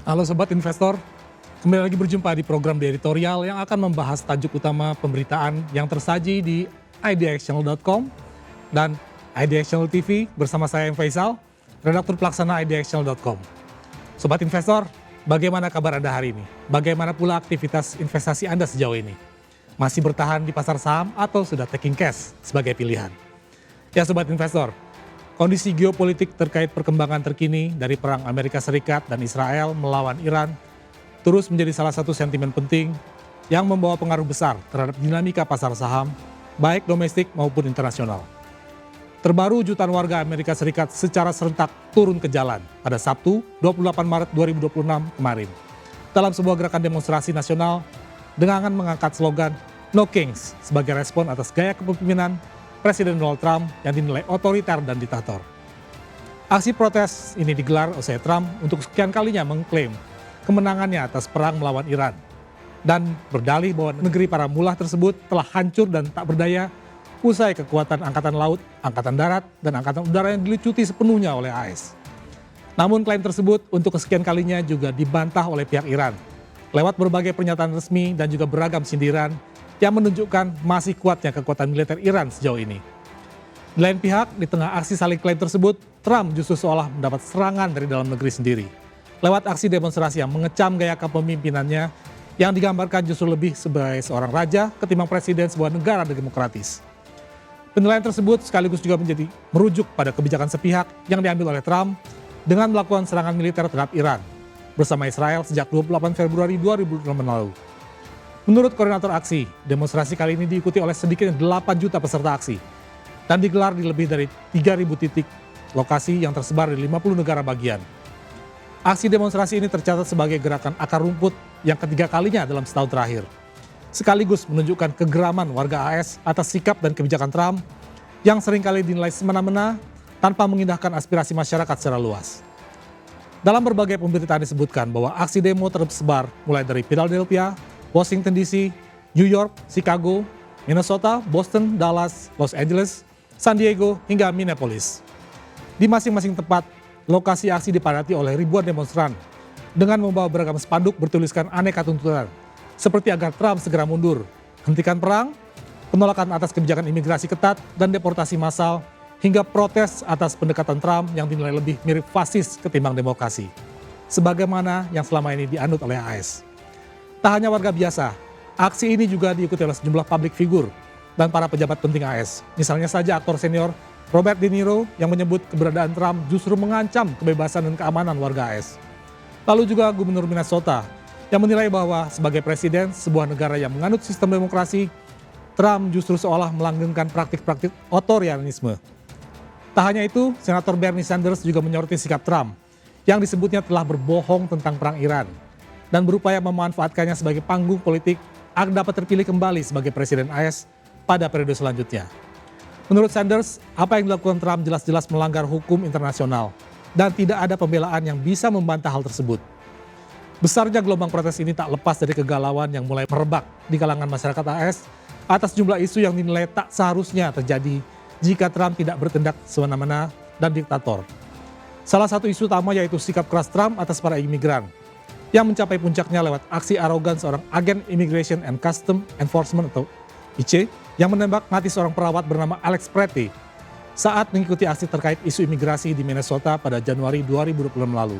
Halo Sobat Investor, kembali lagi berjumpa di program The Editorial yang akan membahas tajuk utama pemberitaan yang tersaji di idxchannel.com dan IDX Channel TV bersama saya Faisal, redaktur pelaksana idxchannel.com. Sobat Investor, bagaimana kabar Anda hari ini? Bagaimana pula aktivitas investasi Anda sejauh ini? Masih bertahan di pasar saham atau sudah taking cash sebagai pilihan? Ya Sobat Investor, kondisi geopolitik terkait perkembangan terkini dari perang Amerika Serikat dan Israel melawan Iran terus menjadi salah satu sentimen penting yang membawa pengaruh besar terhadap dinamika pasar saham, baik domestik maupun internasional. Terbaru jutaan warga Amerika Serikat secara serentak turun ke jalan pada Sabtu 28 Maret 2026 kemarin dalam sebuah gerakan demonstrasi nasional dengan mengangkat slogan No Kings sebagai respon atas gaya kepemimpinan Presiden Donald Trump yang dinilai otoriter dan diktator. Aksi protes ini digelar usai Trump untuk sekian kalinya mengklaim kemenangannya atas perang melawan Iran dan berdalih bahwa negeri para mullah tersebut telah hancur dan tak berdaya usai kekuatan Angkatan Laut, Angkatan Darat, dan Angkatan Udara yang dilucuti sepenuhnya oleh AS. Namun klaim tersebut untuk kesekian kalinya juga dibantah oleh pihak Iran lewat berbagai pernyataan resmi dan juga beragam sindiran yang menunjukkan masih kuatnya kekuatan militer Iran sejauh ini. Di lain pihak, di tengah aksi saling klaim tersebut, Trump justru seolah mendapat serangan dari dalam negeri sendiri. Lewat aksi demonstrasi yang mengecam gaya kepemimpinannya yang digambarkan justru lebih sebagai seorang raja ketimbang presiden sebuah negara demokratis. Penilaian tersebut sekaligus juga menjadi merujuk pada kebijakan sepihak yang diambil oleh Trump dengan melakukan serangan militer terhadap Iran bersama Israel sejak 28 Februari 2026 lalu. Menurut koordinator aksi, demonstrasi kali ini diikuti oleh sedikitnya 8 juta peserta aksi dan digelar di lebih dari 3.000 titik lokasi yang tersebar di 50 negara bagian. Aksi demonstrasi ini tercatat sebagai gerakan akar rumput yang ketiga kalinya dalam setahun terakhir, sekaligus menunjukkan kegeraman warga AS atas sikap dan kebijakan Trump yang seringkali dinilai semena-mena tanpa mengindahkan aspirasi masyarakat secara luas. Dalam berbagai pemberitaan disebutkan bahwa aksi demo tersebar mulai dari Philadelphia, Washington DC, New York, Chicago, Minnesota, Boston, Dallas, Los Angeles, San Diego, hingga Minneapolis. Di masing-masing tempat, lokasi aksi dipadati oleh ribuan demonstran dengan membawa beragam spanduk bertuliskan aneka tuntutan, seperti agar Trump segera mundur, hentikan perang, penolakan atas kebijakan imigrasi ketat dan deportasi massal, hingga protes atas pendekatan Trump yang dinilai lebih mirip fasis ketimbang demokrasi, sebagaimana yang selama ini dianut oleh AS. Tak hanya warga biasa, aksi ini juga diikuti oleh sejumlah public figure dan para pejabat penting AS. Misalnya saja aktor senior Robert De Niro yang menyebut keberadaan Trump justru mengancam kebebasan dan keamanan warga AS. Lalu juga Gubernur Minnesota yang menilai bahwa sebagai presiden sebuah negara yang menganut sistem demokrasi, Trump justru seolah melanggengkan praktik-praktik otoritarianisme. Tak hanya itu, Senator Bernie Sanders juga menyoroti sikap Trump yang disebutnya telah berbohong tentang perang Iran dan berupaya memanfaatkannya sebagai panggung politik agar dapat terpilih kembali sebagai Presiden AS pada periode selanjutnya. Menurut Sanders, apa yang dilakukan Trump jelas-jelas melanggar hukum internasional dan tidak ada pembelaan yang bisa membantah hal tersebut. Besarnya gelombang protes ini tak lepas dari kegalauan yang mulai merebak di kalangan masyarakat AS atas jumlah isu yang dinilai tak seharusnya terjadi jika Trump tidak bertindak semena-mena dan diktator. Salah satu isu utama yaitu sikap keras Trump atas para imigran, yang mencapai puncaknya lewat aksi arogan seorang agen Immigration and Custom Enforcement atau ICE yang menembak mati seorang perawat bernama Alex Pretty saat mengikuti aksi terkait isu imigrasi di Minnesota pada Januari 2026 lalu.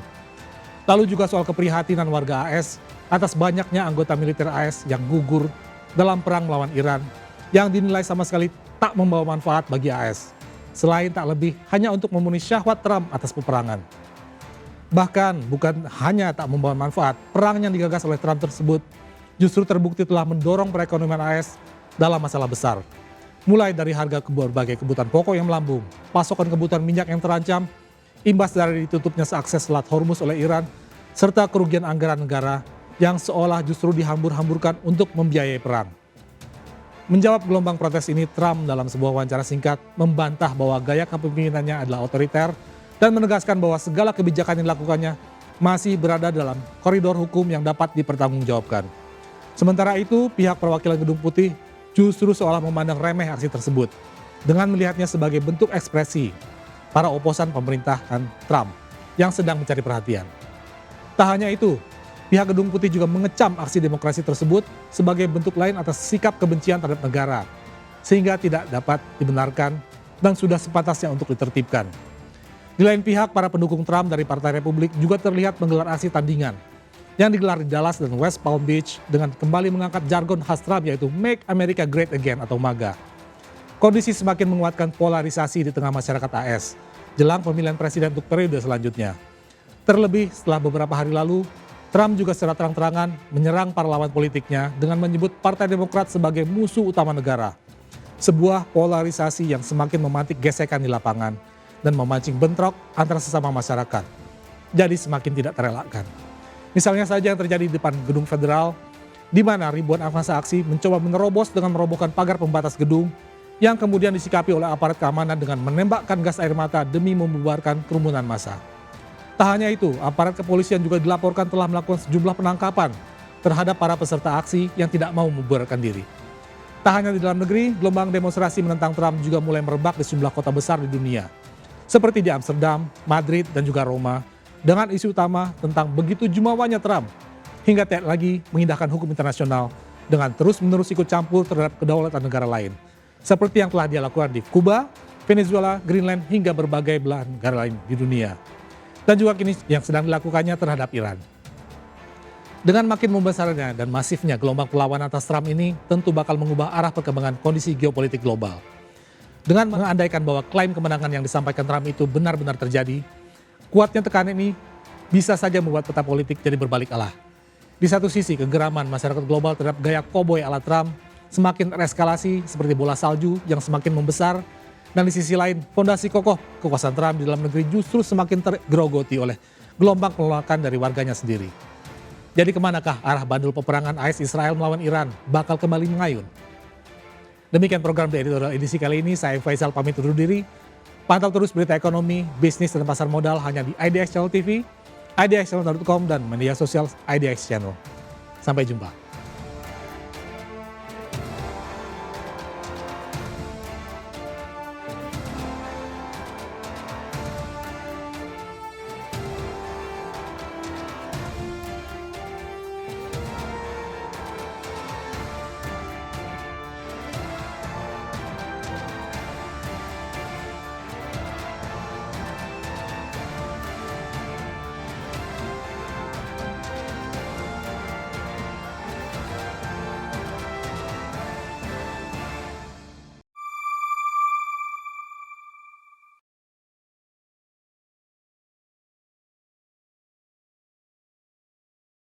Lalu juga soal keprihatinan warga AS atas banyaknya anggota militer AS yang gugur dalam perang melawan Iran yang dinilai sama sekali tak membawa manfaat bagi AS, selain tak lebih hanya untuk memenuhi syahwat Trump atas peperangan. Bahkan bukan hanya tak membawa manfaat, perang yang digagas oleh Trump tersebut justru terbukti telah mendorong perekonomian AS dalam masalah besar. Mulai dari harga berbagai kebutuhan pokok yang melambung, pasokan kebutuhan minyak yang terancam, imbas dari ditutupnya seakses Selat Hormuz oleh Iran, serta kerugian anggaran negara yang seolah justru dihambur-hamburkan untuk membiayai perang. Menjawab gelombang protes ini, Trump dalam sebuah wawancara singkat membantah bahwa gaya kepemimpinannya adalah otoriter dan menegaskan bahwa segala kebijakan yang dilakukannya masih berada dalam koridor hukum yang dapat dipertanggungjawabkan. Sementara itu, pihak perwakilan Gedung Putih justru seolah memandang remeh aksi tersebut dengan melihatnya sebagai bentuk ekspresi para oposan pemerintahan Trump yang sedang mencari perhatian. Tak hanya itu, pihak Gedung Putih juga mengecam aksi demokrasi tersebut sebagai bentuk lain atas sikap kebencian terhadap negara, sehingga tidak dapat dibenarkan dan sudah sepantasnya untuk ditertibkan. Di lain pihak, para pendukung Trump dari Partai Republik juga terlihat menggelar aksi tandingan yang digelar di Dallas dan West Palm Beach dengan kembali mengangkat jargon khas Trump yaitu Make America Great Again atau MAGA. Kondisi semakin menguatkan polarisasi di tengah masyarakat AS jelang pemilihan presiden untuk periode selanjutnya. Terlebih setelah beberapa hari lalu, Trump juga secara terang-terangan menyerang para lawan politiknya dengan menyebut Partai Demokrat sebagai musuh utama negara. Sebuah polarisasi yang semakin memantik gesekan di lapangan dan memancing bentrok antara sesama masyarakat. Jadi semakin tidak terelakkan. Misalnya saja yang terjadi di depan gedung federal, di mana ribuan massa aksi mencoba menerobos dengan merobohkan pagar pembatas gedung yang kemudian disikapi oleh aparat keamanan dengan menembakkan gas air mata demi membubarkan kerumunan massa. Tak hanya itu, aparat kepolisian juga dilaporkan telah melakukan sejumlah penangkapan terhadap para peserta aksi yang tidak mau membubarkan diri. Tak hanya di dalam negeri, gelombang demonstrasi menentang Trump juga mulai merebak di sejumlah kota besar di dunia, seperti di Amsterdam, Madrid, dan juga Roma, dengan isu utama tentang begitu jumawanya Trump, hingga tidak lagi mengindahkan hukum internasional dengan terus-menerus ikut campur terhadap kedaulatan negara lain, seperti yang telah dia lakukan di Kuba, Venezuela, Greenland, hingga berbagai belahan negara lain di dunia. Dan juga kini yang sedang dilakukannya terhadap Iran. Dengan makin membesarnya dan masifnya gelombang perlawanan atas Trump ini tentu bakal mengubah arah perkembangan kondisi geopolitik global. Dengan mengandaikan bahwa klaim kemenangan yang disampaikan Trump itu benar-benar terjadi, kuatnya tekanan ini bisa saja membuat peta politik jadi berbalik arah. Di satu sisi, kegeraman masyarakat global terhadap gaya koboi ala Trump semakin tereskalasi seperti bola salju yang semakin membesar, dan di sisi lain, fondasi kokoh kekuasaan Trump di dalam negeri justru semakin tergerogoti oleh gelombang penolakan dari warganya sendiri. Jadi kemanakah arah bandul peperangan AS Israel melawan Iran bakal kembali mengayun? Demikian program The Editorial edisi kali ini, saya Faisal pamit undur diri. Pantau terus berita ekonomi, bisnis, dan pasar modal hanya di IDX Channel TV, idxchannel.com, dan media sosial IDX Channel. Sampai jumpa.